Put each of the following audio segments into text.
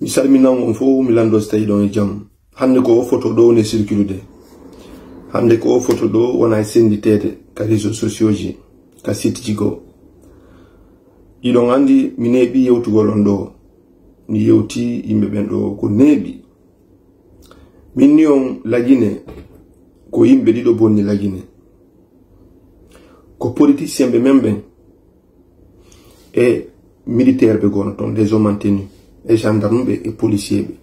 mi salminam on fo mi lando stay don e jam hande ko photo do ne circulude hande ko photo do wona senditede ka réseaux sociaux ji ka site ji go idon andi mi nebi yewtugol on do ni yewti yimbe ben do ko nebi min ni on lagine ko yimbe dido bonni lagine ko politicien be memben et militaire be gono ton des hommes en tenue et gendarme be et policier be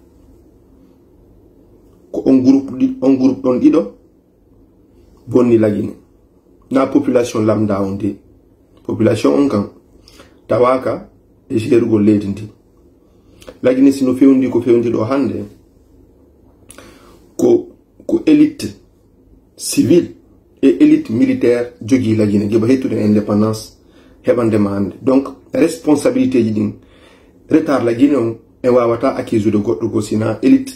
ko on groupe don dido bonni lagine na population lambda on de population on kan tawaka e jerugo leydi ndi lagine sino fewndi ko fewndi do hande ko élite civile et élite militaire jogi lagine geba hettude indépendance hebande mande donc responsabilité ji din retard lagine on e wawata accuser de goddo go sina élite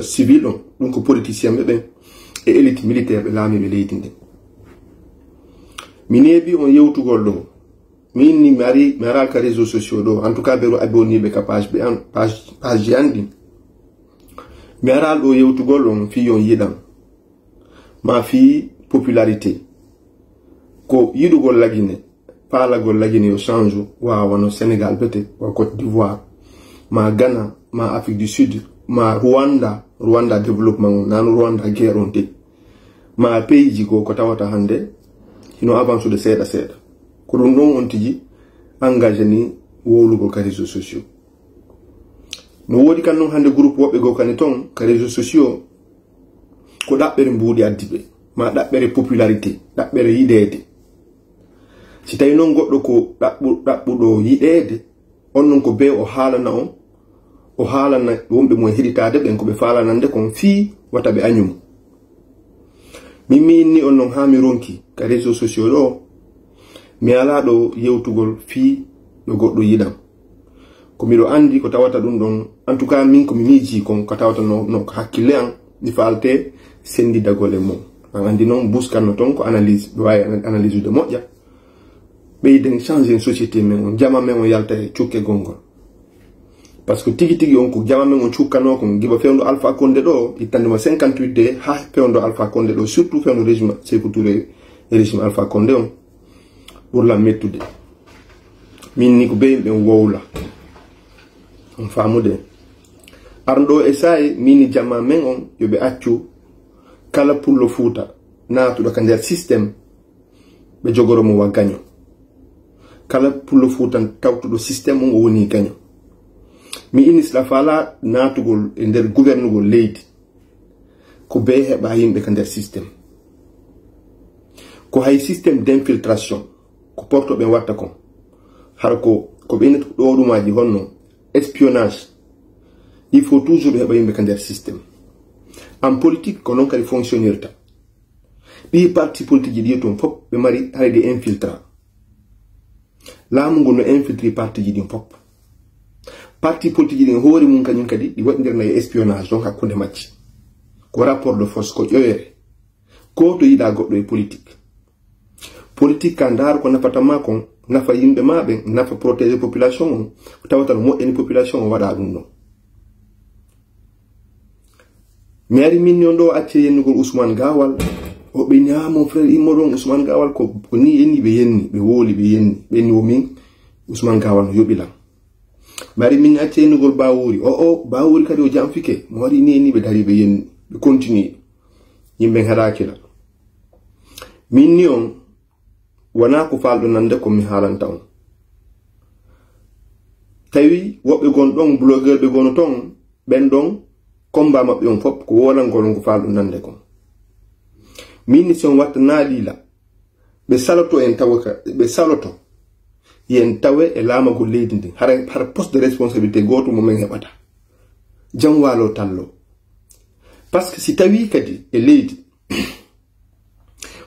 civile on donc politicien be et élite militaire be lami be leydi ndi minebi on yewtugol do min ni mari ka réseaux sociaux do en tout cas beru abonné be ka page yandi mi aral do yewtugol on fi yon yidam ma fi popularité ko yidugol lagine palagol lagine yo change wa wono Sénégal bete wa Côte d'Ivoire ma Ghana ma Afrique du Sud ma Rwanda développement nan Rwanda guerre onte ma pays ji ko tawata hande ino avance de seda ko dum don on tiji engagé ni wowlugol ka réseaux sociaux no wodi kan non hande groupe wobbe go kan ton ka réseaux sociaux ko dabbere mbudi addibe ma dabbere popularité dabbere yidede si tay non goddo ko dabbudo yidede on non ko be o halana wombe mo heditade ben ko be falanande kon fi wata be anyum mimi on non ha mi ronki ka réseaux sociaux do mi ala do yewtugol fi do goddo yidam ko mi do andi ko tawata dum don en tout cas min ko mi miji kon ko tawata no hakkile an ni falte sendi dagole mo andi non buskan ton ko analyse do way analyse de modja be den changer société men on jama men on yalta ciukke gongol parce que tigi on ko jama men on ciukano ko giba fewndo Alpha Condé do itanduma 58 de ha fewndo Alpha Condé do surtout fewndo régime Sékou Touré régime Alpha Condé on pour la méthode min ni ko be wowla on famude arndo e say mini jama men on yobe accu kala pullo fuuta naatu do kanjal système be jogoro mo wa gagno kala pullo fuuta tawtudo système on woni gagno mi inis la fala naatugol e der gouvernugol leydi ko be heba yimbe kanjal système ko hay système d'infiltration ko porto be watta kon har ko be net do dumaji honno espionnage il faut toujours heba yimbe kanjal système en politique ko non kadi fonctionnirta bi parti politique ji ton fop be mari hayde infiltrant laamu ngol no infiltrer parti ji din fop parti politique din hoori mun kanyum kadi di wadirna espionnage donc hakkunde macci ko rapport de force ko yoyere ko to yida goddo e politique kandar ko nafata ma kon nafa yimbe mabe nafa protéger population ko tawata mo en population wada dum no mairie million do acce yennugol Ousmane Gawal o be nyamo frère imodon Ousmane Gawal ko ni yenni be yenni be woli be yenni be ni womin Ousmane Gawal no yobilam mari min acce yennugol Bawuri Bawuri kadi o jamfike mo wari ni yenni be dari be yenni be continue yimbe harakila min ni on wana ko faldo nande ko mi halanta on tawi wobbe gon don blogueur be gono ton ben don combat mabbe on fop ko wona ngol ko faldo nande ko mission watta naalila be saloto en tawaka be saloto yen tawe e lama go leydi ndi har poste de responsabilité goto mo men hebata jam walo tallo parce que si tawi kadi e leydi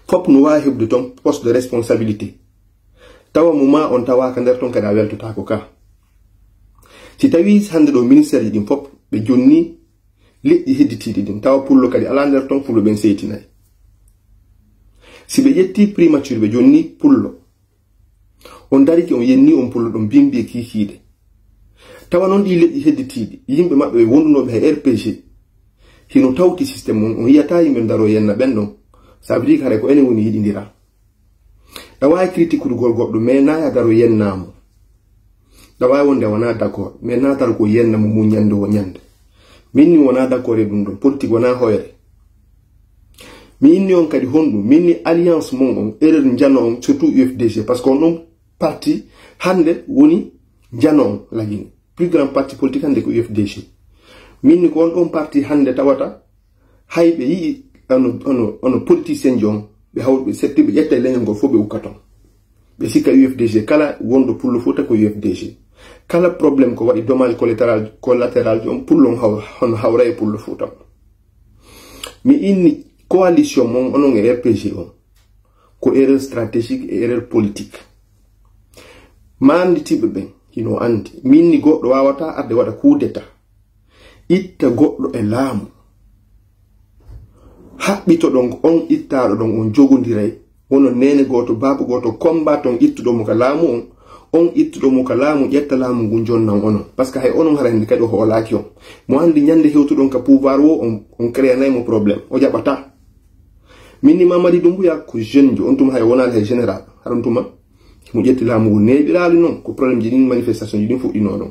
fop no wa hebde ton poste de responsabilité tawa muma on tawa ka der ton kada weltota ko ka si tawi hande do ministère din fop be jonni leɗɗi hedditiɗi din tawa pullo kadi ala nder ton pullo ben seytinayi si be yetti primature be jonni pullo on dariki on yenni on pullo ɗum bimbi e kikiide tawa non ɗi leƴƴi hedditiɗi yimɓe maɓɓe ɓe wondunoɓe he RPG hino tawti système on yiyata yimɓe daro yenna ɓen ɗon ça veut dire kare ko enen woni yiɗidira ɗa wawi critique gol goɗɗo mais naya daro yennamo ɗa wawi wonde wona d'accord mais na daro ko yenna mo mum ñande wo ñande min ni wona d'accord e ɗum ɗon politique wona hoyre mi inni on kadi honɗum min ni alliance mon on erreur jano on surtout UFDG parce que on ɗon parti hande woni jano on lagini plus grand parti politique hande ko UFDG min ni ko on ɗon parti hande tawata hayɓe yii ono politicien jon ɓe hawɓe setti ɓe ƴetta leñol ngol fof ɓe ukkaton ɓe sikka UFDG kala wonɗo pullo fota ko UFDG kala probléme ko waɗi dommage collatéral jon pullon hono hawra e pullo fota mi inni coalition mon onon e RPG on ko erreur stratégique et erreur politique manditiɓe ɓen hino andi min ni goɗɗo wawata arde waɗa coup d'état itta goɗɗo e laamu haɓɓito ɗon on ittaɗo ɗon on jogodiray wono nene goto baba goto combat ton ittuɗomo ka laamu on ittuɗomo ka laamu ƴetta laamu ngun jonnan onon par ce que hay onon harande kadi o hoolaki on mo andi ñande hewtuɗon ka pouvoir wo on créanaymo probléme o jaɓata min ni Mamadi Doumbouya ko jeune jo on tuma hay wonali hay général haɗon tuma mo ƴetti laamu ngu neɓirali noon ko probléme ji ɗin manifestation ji ɗin fuɗɗino ɗon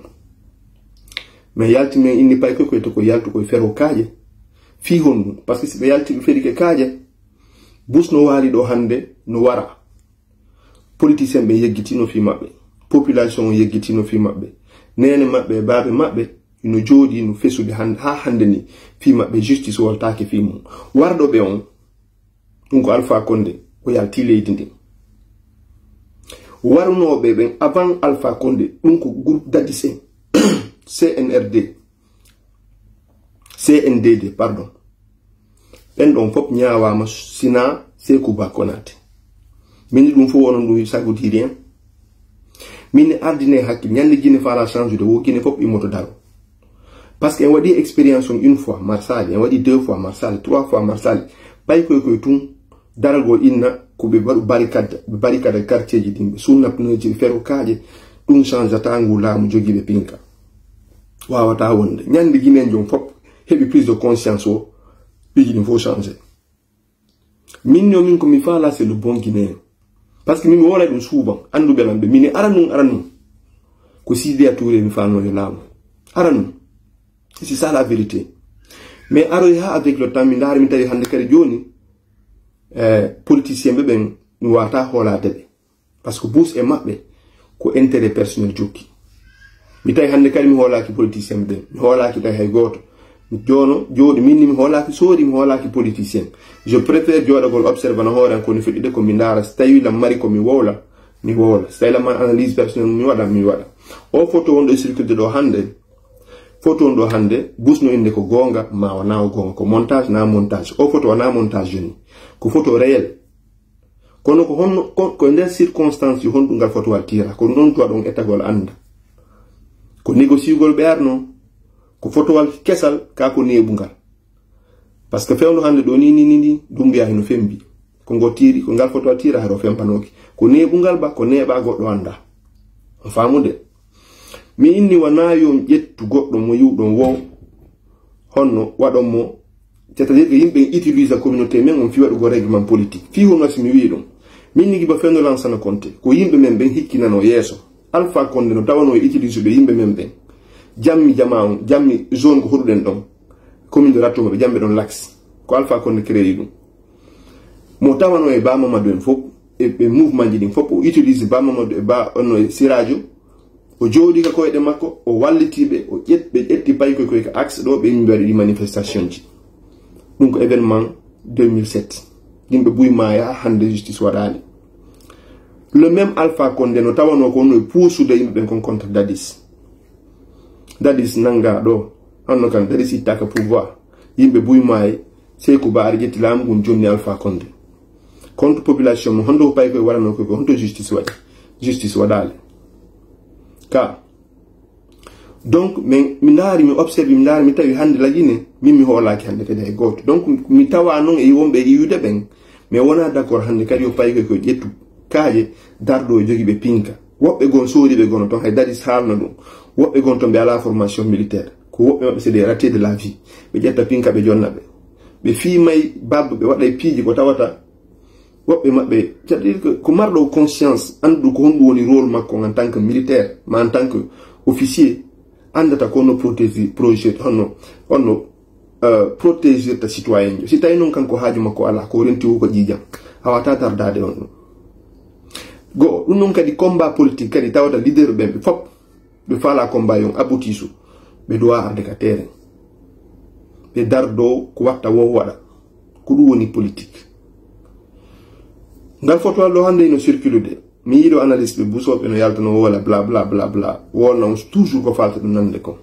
mais yalti men inni pay koy to ko yaltu koye fero kaaje fi honɗum par ce que si ɓe yalti ɓe ferike kaaje bus no waari ɗo hande no wara politicien ɓe yeggitino fi maɓɓe population o yeggitino fi maɓɓe nene maɓɓe e baaɓe maɓɓe no jooɗi no fesude hande ha hande ni fi maɓɓe justice woltake fi mum warɗo ɓe on ɗum ko Alpha Condé o yalti leydi ndin warnoɓe ɓen avant Alpha Condé ɗum ko groupe Dadis en CNDD pardon ɓen ɗon fof ñawama sina Sékou Ba Konaté min ɗum fof wonon ɗum ça veut dire rien min ardine hakkille ñande Guinée fala change de wo Guinée fof immoto daro parce que en waɗi expérience on une fois Marsali en waɗi 2 fois Marsali 3 fois Marsali ɓay koye tun daragol inna ko ɓe waɗu barricade quartier ji ɗin ɓe sunna pneji fero kaaje ɗum changeata ngu laamu jogiiɓe pinka wawata wonde ñande Guinée jon fof heɓi prise de conscience o ɓiji ɗin fof changer min ko mi faala c'est le bon Guinéen parce que min mi wolay ɗum suuban anduɓe lamɓe min aran num ko Sidya Touré mi falno yo laamu aran num c'est ça la vérité mais aroy ha avec le temps mi ndaari mi tawi hande kadi joni politicien ɓe ɓen mi wata hoolade ɓe par ce que bus e maɓɓe ko intérêt personnel jokki mi tawi hande kadi mi hoolaki politicien ɓe mi hoolaki tawi hay goto jono jooɗi minni mi hoolaki soori mi hoolaki politicien je préfère jooɗagol observana hoore an koni feɗɗiɗe ko mi ndaara so tawi lam mari ko mi wowla mi wowla so tawi lam mari analyse personnel mi waɗa o photo wonɗo e circude ɗo hande photo on ɗo hande busno inde ko gonga ma wona o gonga ko montage na montage o photo wona montage joni ko photo réel kono ko honno ko nder circonstance ji honɗum photo wal tira ko non tuwa ɗon ettagol anda ko négociugol ɓe arno ko fotowal kesal ka ko neɓugal parce que fewno hande ɗo ni Doumbouya heno fembi ko ngo tiri ko ngal fotowal tira haro fempanoki ko neɓugal ba ko neɓa goɗɗo anda on famude mi inni wana yo ƴettu goɗɗo mo yiwɗon wo honno waɗon mo c'est-à-dire que yimɓe utilise communauté men on fi waɗugo règlement politique fi hono si mi wi ɗum min ni giba fewno Lansana Conté ko yimɓe men ɓen hikkinano yeeso Alpha Condé no tawano e utilise ɓe yimɓe men ɓen jammi jama on jammi zone ko hoɗuɗen ɗon commune de Rattomo ɓe jamɓe ɗon l'axe ko Alpha Condé créé ɗum mo tawano e Ba Mamadou en fof e mouvement ji ɗin fof o utilise Ba Mamadou e Ba onno e Siradio o jooɗi ka koyɗe makko o wallitiɓe o ɓe ƴetti pay koye ko axe ɗo ɓe yimɓe waɗi ɗi manifestation ji ɗum ko événement 2007 yimɓe buymaya hande justice waɗani le même Alpha Condé no tawano ko no puusude yimɓe ɓen kon contre Dadis nanga ɗo hanno kan Dadis ittaka pouvoir yimɓe buymaye Sékou Ba ari ƴetti laamu ngun jonni Alpha Condé contre population mo hondo pay koye waɗano koye ko honto justice waɗali ka donc mi ndaari mi observe mi ndaari mi tawi hande lagine min mi hoolaki hande kadi hay goto donc mi tawa noon e wonɓe iwude ɓen mais wona d'accord hande kadi yo pay koye ko ƴettu kaaje darɗo e jogi ɓe pinka woɓɓe gon soodi ɓe gono ton hay dadis haalno ɗum woɓɓe gon ton ɓe ala formation militaire ko woɓɓe maɓɓe c'est des ratés de la vie ɓe ƴetta pinka ɓe jonna ɓe fiimay babbe ɓe waɗay piiji ko tawata woɓɓe maɓɓe c'est-à-dire que ko marɗo conscience andu ko honɗum woni rôle makko en tant que militaire ma en tant que officier andata ko no protéger honno protéger ta citoyen jo si tawi noon kanko haaju makko ala ko renti ko ƴiƴam hawata tardade on ɗum go ɗum noon kadi combat politique kadi tawata leader ɓen ɓe fop ɓe faala combat yon aboutisu ɓe dowa arde ka terrain ɓe dar dow ko watta wo waɗa ko ɗum woni politique ngal fotowal ɗo hannde no circulude mi yiɗo analyse ɓe busoɓe no yaltano wola bla bla bla bla wolna on toujours ko falta ɗum nande ko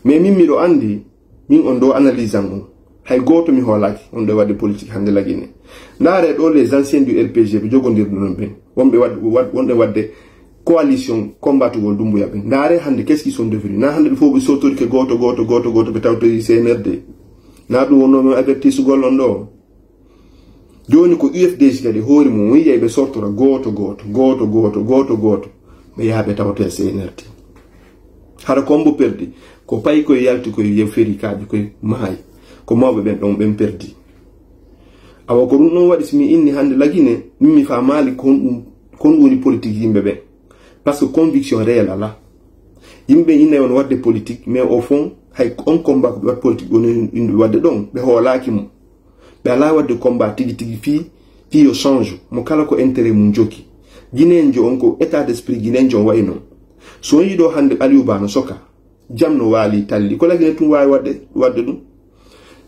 mais min miɗo andi min on ɗo analyse an on hay goto mi hoolaki on ɗo waɗde politique hannde lagine ndaare ɗo les anciens du RPG ɓe jogodirɗo ɗon ɓen wonɓe wadde coalition combattugol Doumbouya ɓen ndaare hannde qu'est ce qu'ils sont devenus na hannde ɓe fof ɓe sottori ke goto ɓe tawtori CNRD na ɗum wonnomi avertisugol on ɗo joni ko UFDG kadi hoori mum wiyay ɓe sortora goto ɓe yaha ɓe tawto e CNRD hara kombo perdi ko payi koye yalti koye yewferi kaaji koye maayi ko mawɓe ɓen ɗon ɓen perdi awa ko ɗum ɗon waɗi somi inni hannde lagine min mi famali kon ɗum woni politique yimɓe ɓen par ce que conviction réel ala yimɓe innay on wadde politique mais au fond hay on combat ko ɓe wat politique woni inde wadde ɗon ɓe hoolaki mum ɓe ala wadde combat tigi tigi fi yo change mo kala ko intérêt mum jokki guinenjo on ko état d'esprit guinenjo on wayi noon so yiɗo hannde Aliou Ba no soka jam no waali talli ko lagine tum wawi wadde ɗum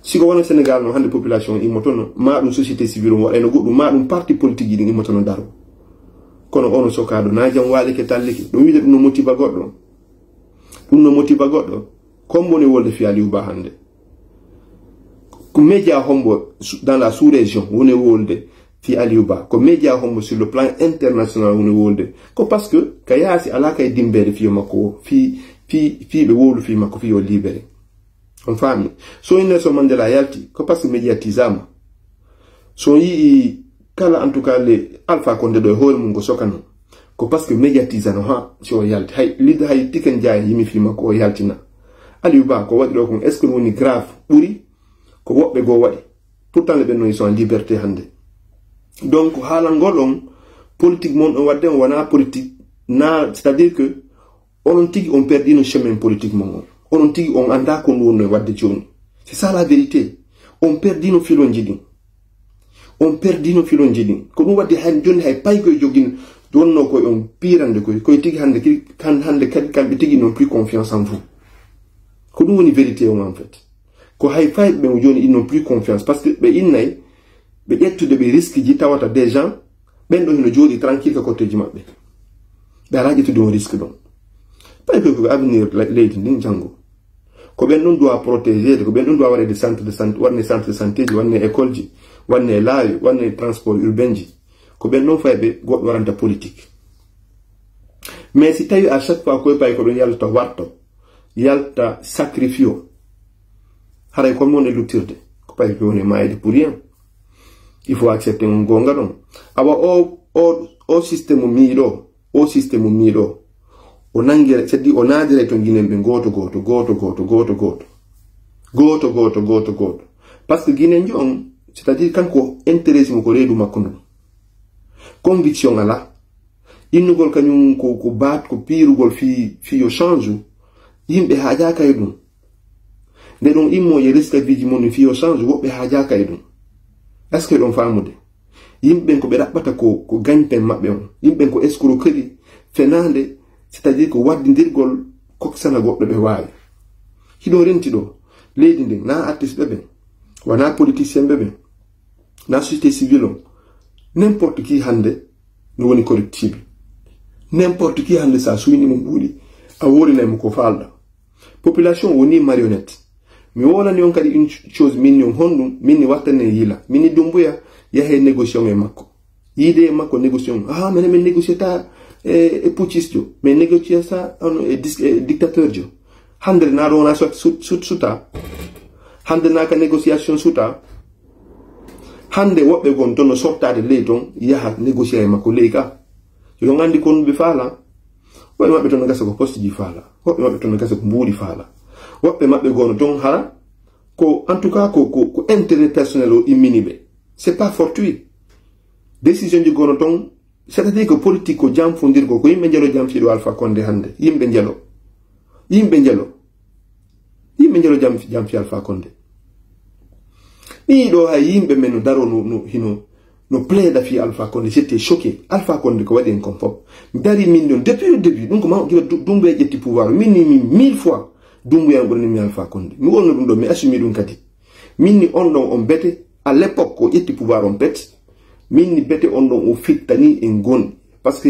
siko wona Sénégal no hannde population immotono ma ɗum société civile o waɗayno goɗɗum ma ɗum parti politique ji ɗin immotono daro kono ono sokaɗo na jam waalike tallike ɗum wiide ɗum no motiva goɗɗo comme boni wolde fi Aliou Ba hannde ko média hombo dans la sous-région woni wolde fi Aliou Ba ko média hombo sur le plan international woni wolde ko parce que ka yaasi ala kay dimbede fiyo makko o fi ɓe wolu fi makko fiyo libéré on faami so Nelson Mandela yalti ko parce que médiatisama so yii kala en tout cas le Alpha Condé ɗo e hoore mum ko sokano ko parce que médiatisano ha si o yalti hay Tiken Jah yimi fi makko o yaltina Aliou Ba ko waɗi ɗo kon est ce que woni grave ɓuri ko woɓɓe goo waɗi pourtant le ɓen no ils sont en liberté hannde donc haalangol on politique mon on wadde on wona politique na c'est à dire que onon tigi on perdino chemin politique mon onon tigi on anda ko ɗum wonno wadde joni c'est ça la vérité on perdino filonji ɗin ko ɗum waddi hay joni hay pay koye jogin wonno koye on pirande koye tigi hannde kadi kamɓe tigi non plus confiance en vous ko ɗum woni vérité on en fait ko hay fayɓe ɓe joni ils n'ont plus confiance parce que ɓe innay ɓe ƴettude ɓe risque ji tawata des gens ɓen ɗo hino jooɗi tranquille ka kotteji maɓɓe ɓe ala ƴettude on risque ɗon pay ko avenir leydi ndin janngo ko ɓen ɗon doit protéger ko ɓen ɗon doit waɗede centre de santé ji wanne école ji wanne laawi wanne transport urbain ji ko ɓen ɗon fayɓe goɗɗo waranta politique mais si tawi à chaque fois koye pay ko ɗon yalta warto yalta sacrifio haray comme noon e luttirde ko pay ko woni mayde pour rien il faut accepter on gonga ɗon awa o systéme miiɗo o nangire c'est à dire o naadire to guinen ɓe goto par ce que guinenjo on c'est à dire kanko intéresse mo ko reedu makko ndon conviction ala innugol kañum ko baat ko piirugol fi yo change yimɓe haajaka e ɗum nde ɗon immo ye risque viji mon fi yo change woɓɓe haajaka e ɗum est ce que ɗon famude yimɓe ko ɓe ɗaɓɓata ko gagne-pain maɓɓe on yimɓe ko escroquerie fenande c'est à dire ko waddidirgol koksana goɗɗo ɓe waawi hiɗo renti ɗo leydi ndin na artiste ɓe ɓen wona politicien ɓe ɓen na société civile on n'importe qui hande no woni corruptible n'importe qui hande sa suyni mo ɓuuɗi a worinaymo ko falɗa population woni marionnette mi wolani on kadi une chose minni on honɗum minni wattane yila minni Doumbouya yahe négociation e makko yiide e makko négociation mene min négociata e puccisjo mais négociata e dictateur jo hande na ɗo wona suta hande naka négociation suta hande woɓɓe gon tono sortade ley ton yaha négocier e makko ley ka yo ngandi kon be fala woɓɓe maɓɓe ton gasa ko poste ji faala woɓɓe maɓɓe ton gasa ko mbuuri faala woɓɓe maɓɓe gono ton hara ko en tout cas ko intérêt personnel o immini ɓe c'est pas fortuit décision ji gono ton c'est à dire que politique ko jam fondirgo ko yimɓe jelo jam fiiɗo Alpha Condé hande yimɓe jelo jam fi Alpha Condé ɗiɗo hay yimɓe men no daro no plaida fi Alpha Condé. J'étais choqué. Alpha Condé ko waɗi en comme fop dari min ɗon depuis le début ɗum ko ma Doumbouya ƴetti pouvoir minni mi 1000 fois Doumbouya ɓurani mi Alpha Condé mi wonno ɗum ɗo mi assumi ɗum kadi minni on ɗon on bete à l'époque ko ƴetti pouvoir on bete minni bete on ɗon o fittani en gonɗi par ce que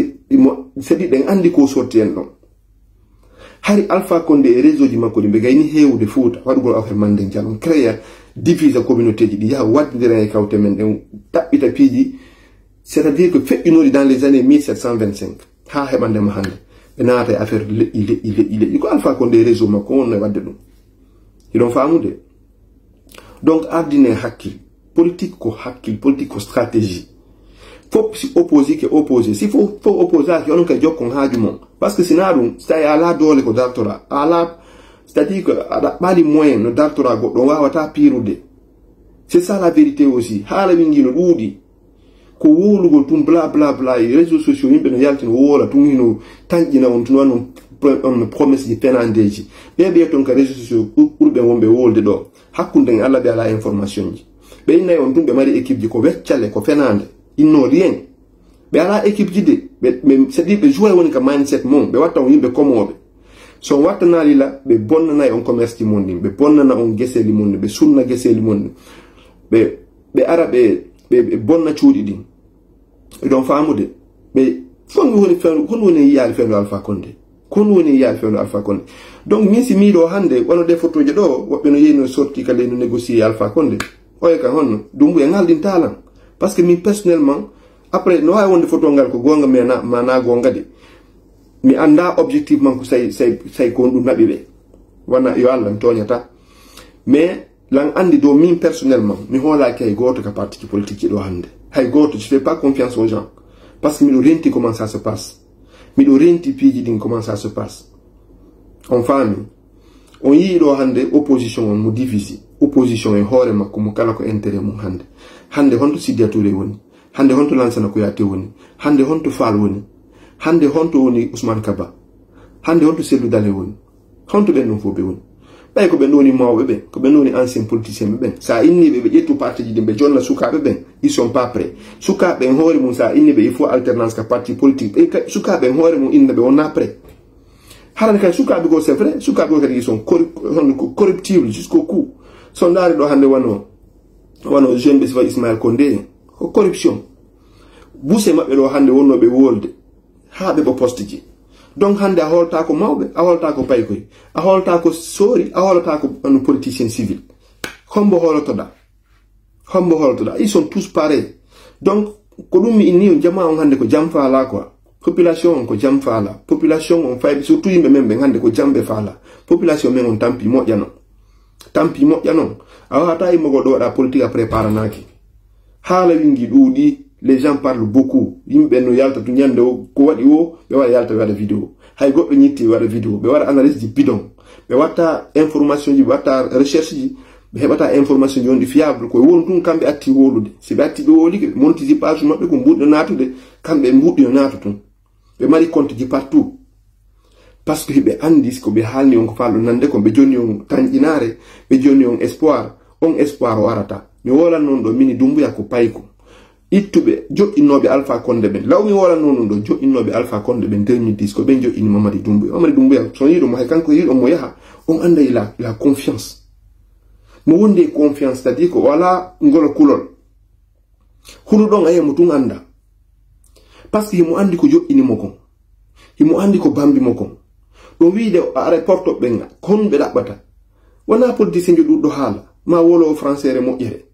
sedi ɗen andi ko sorti en ɗon hari Alpha Condé e réseau ji makko ɗi ɓe gayni hewde Fouta waɗugol affaire Mandeng Diallo on créa divise communauté ji ɗi yaha waddidira e kawte men ɗen ɗaɓɓita piiji c'est à dire que feƴƴinori dans les années 1725 ha heɓandema hande ɓe naata e affaire leƴƴi ko Alpha Condé réseau makko wonno e wadde ɗum hiɗon faamude donc ardine hakkil politique ko hakkil politique ko stratégie fop si opposé ke opposé si fo opposage onon kay jokkon haaju mon par ce que sina ɗum so tawi ala doole ko dartora ala c'est-à-dire que aɗa ɓaali moyen no dartora goɗɗo wawata pirude c'est ça la vérité aussi haala wingi no ɗuuɗi ko wolugol tum bla bla bla e réseaux sociaux yimɓe no yaltino woola tum hino tañƴina on tun wan on promesse ji penandeji ɓe ton ka réseaux sociaux ɓurɓe wonɓe wolde ɗo hakkunde en Allah ɓe ala information ji ɓe innayi on tum ɓe mari équipe ji ko weccale ko fenande inno rien ɓe ala équipe ji de c'est-à-dire ɓe jouwa woni ka mindset mon ɓe watta on yimɓe komoɓe so wattanali la ɓe bonnanayi on commerce ji mon ɗin ɓe bonnana on gueseli mon ɗin ɓe sunna gueseli mon ɗin ɓe ara ɓe bonna cuuɗi ɗin ɗon faamude ɓe kon woni yiyaali fewndo Alpha Condé kon woni yiyaali fewndo Alpha Condé donc min si miiɗo hande wonode photoje ɗo woɓɓe no yehi no sorti kale no négocier Alpha Condé oye ka honno Doumbouya ngalɗin talan par ce que min personnellement après no wawi wonde photo ngal ko gonga mana gonga de mi anda objectivement ko say ko ɗum naɓi ɓe wana yo Allah mi toñata mais lan andi do min personnellement mi hoolaki hay goto ka parti politique ɗo hande hay goto je fais pas confiance aux gens parce que miɗo renti comment ça se passe miɗo renti piiji ɗin comment ça se passe on faami on yii ɗo hande opposition on mo divisi opposition e hoore makko mo kala ko intérêt mum hande honto Sidya Touré woni hande honto Lansana Kouyaté woni hande honto Fall woni hande honto woni Ousmane Kaba hande honto Cellou Dalein woni honto ɓen ɗum fof ɓe woni ɓay ko ɓen woni mawɓe ɓen ko ɓen woni ancien politicien ɓe ɓen sa inniɓe ɓe ƴettu parti ji ɗin ɓe jonna sukaɓe ɓen ils sont pas prêts sukaɓe en hoore mum sa inniɓe il faut alternance ka parti politique ɓe sukaɓe en hoore mum innaɓe wonna prêt harande kay sukaɓe go c'est vrai sukaɓe go kadi ils sont corruptibles jusqu'au cou so ndaari ɗo hande wano jeune ɓe sifa Ismaël Condé ko corruption buse maɓɓe ɗo hande wonnoɓe wolde ha ɓe ɓo poste ji donc hande a holta ko mawɓe a holta ko paykoy a holta ko soori a holata ko no politicien civil hombo holotoɗa ils sont tous pareils donc ko ɗum mi inni jama on hande ko jam faala quoi population on ko jam faala population on fayɓe surtout yimɓe men ɓe hande ko jamɓe faala population men on tampi moƴƴa non a wawata immogol ɗo waɗa politique a préparanaki haala wingi ɗuuɗi les gens parlent beaucoup yimɓe no yalta to ñande o ko waɗi o ɓe waɗa yalta ɓe waɗa vidéo hay goɗɗo ñitti waɗa vidéo ɓe waɗa analyse ji bidon ɓe watta information ji ɓe watta recherche ji ɓe heɓata information ji wonɗi fiable koye woni tun kamɓe atti wolude si ɓe atti ɓe wolike ɓe montiji page maɓɓe ko mbuɗɗo natude kamɓe mbuɗɗino naatu tun ɓe mari compte ji partout par ce que ɓe andi ko ɓe haalni on ko falɗo nande ko ɓe jonni on tañƴinare ɓe jonni on espoir o arata mi wolan noon ɗo mini Doumbouya ko payko ittuɓe joƴƴinnoɓe Alpha Condé ɓen law mi wolan noon ɗo joƴƴinnoɓe Alpha Condé ɓen 2010 ko ɓen joƴƴini Mamadi Doumbouya so yiɗomo hay kanko yiɗo mo yaha on anda la confiance mo wondi e confiance c'est à dire ko wala ngolo kulol huɗo ɗon ayemo tun anda par ce que himo andi ko joƴƴinimo kon himo andi ko bambimo kon ɗum wiide ara portoɓe ɓen honɓe ɗaɓɓata wona politicien jo ɗuɗɗo haala ma wolowo français moƴƴere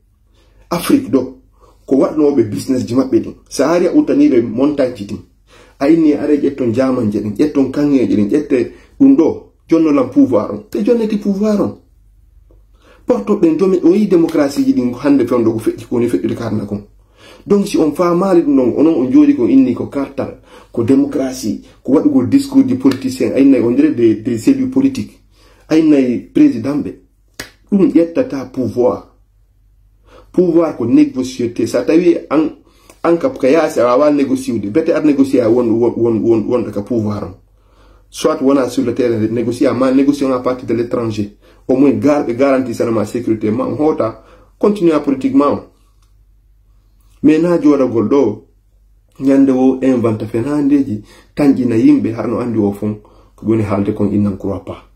Afrique ɗo ko waɗnoɓe business ji maɓɓe ɗin sa ari a uttaniɓe montage ji ɗin a inni are ƴetton jamanje ɗin ƴetton kanŋeje ɗin ƴette ɗum ɗo jonnolan pouvoir on ɓe jonneti pouvoir on portoɓe ɓen jomi o yi démocratie ji ɗin hande fewndo ko feƴƴi kowoni feƴƴude karna kon donc si on famali non onon on jodi ko inni ko cartal ko démocratie ko wadugo discours du politicien ay nay on dirait des cellules politiques ay nay président be dum yettata pouvoir ko négocier ça tawi an ka kayasi awa négocier de bete ar négocier won ka pouvoir soit wona sur le terrain négocier à partir de l'étranger au moins garantir ça ma sécurité ma hota continuer politiquement mais na joda goldo nyande wo inventa fenandeji tanjina yimbe harno andi wo fon ko goni halde kon innan croit pas